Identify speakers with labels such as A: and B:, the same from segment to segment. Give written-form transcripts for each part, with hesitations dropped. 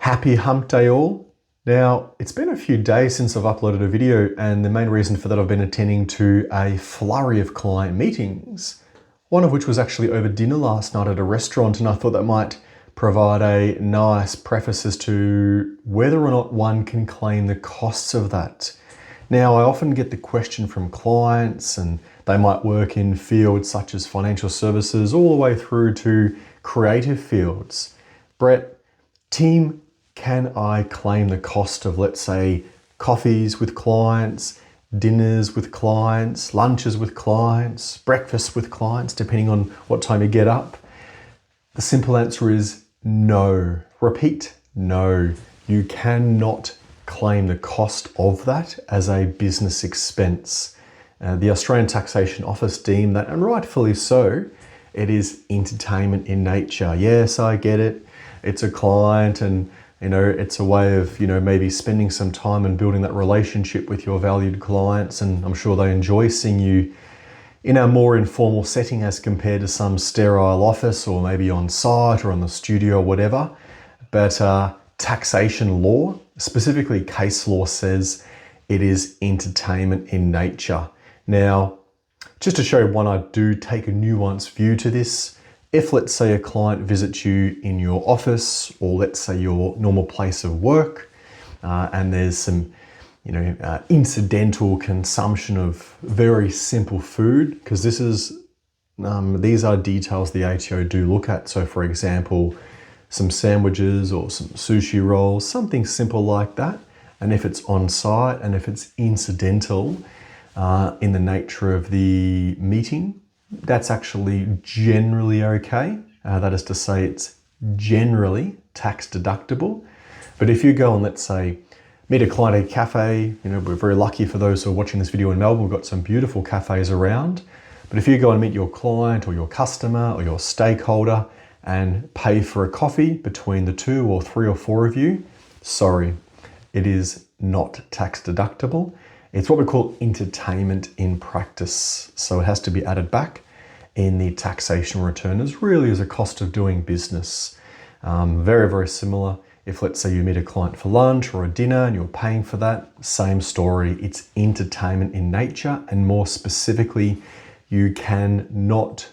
A: Happy hump day all. Now, it's been a few days since I've uploaded a video, and the main reason for that I've been attending to a flurry of client meetings, one of which was actually over dinner last night at a restaurant, and I thought that might provide a nice preface as to whether or not one can claim the costs of that. Now, I often get the question from clients, and they might work in fields such as financial services all the way through to creative fields. Brett, team, can I claim the cost of, let's say, coffees with clients, dinners with clients, lunches with clients, breakfasts with clients, depending on what time you get up? The simple answer is no. Repeat, no. You cannot claim the cost of that as a business expense. The Australian Taxation Office deemed that, and rightfully so, it is entertainment in nature. Yes, I get it. It's a client, and it's a way of maybe spending some time and building that relationship with your valued clients, and I'm sure they enjoy seeing you in a more informal setting as compared to some sterile office or maybe on site or on the studio or whatever. But taxation law, specifically case law, says it is entertainment in nature. Now, just to show one, I do take a nuanced view to this. If, let's say, a client visits you in your office, or let's say your normal place of work, and there's some, incidental consumption of very simple food, because these are details the ATO do look at. So, for example, some sandwiches or some sushi rolls, something simple like that. And if it's on site and if it's incidental in the nature of the meeting, that's actually generally okay. That is to say, it's generally tax deductible. But if you go and, let's say, meet a client at a cafe, we're very lucky for those who are watching this video in Melbourne, we've got some beautiful cafes around. But if you go and meet your client or your customer or your stakeholder and pay for a coffee between the 2 or 3 or 4 of you, sorry, it is not tax deductible. It's what we call entertainment in practice. So it has to be added back in the taxation return as really as a cost of doing business. Very, very similar. If, let's say, you meet a client for lunch or a dinner and you're paying for that, same story. It's entertainment in nature, and more specifically, you cannot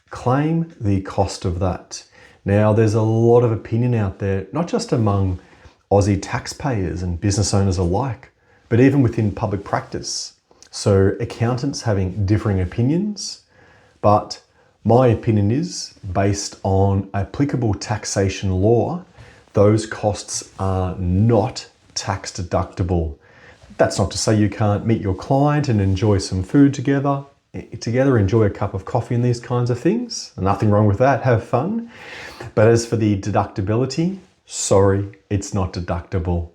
A: claim the cost of that. Now, there's a lot of opinion out there, not just among Aussie taxpayers and business owners alike, but even within public practice. So accountants having differing opinions, but my opinion is, based on applicable taxation law, those costs are not tax deductible. That's not to say you can't meet your client and enjoy some food together, enjoy a cup of coffee and these kinds of things. Nothing wrong with that, have fun. But as for the deductibility, sorry, it's not deductible.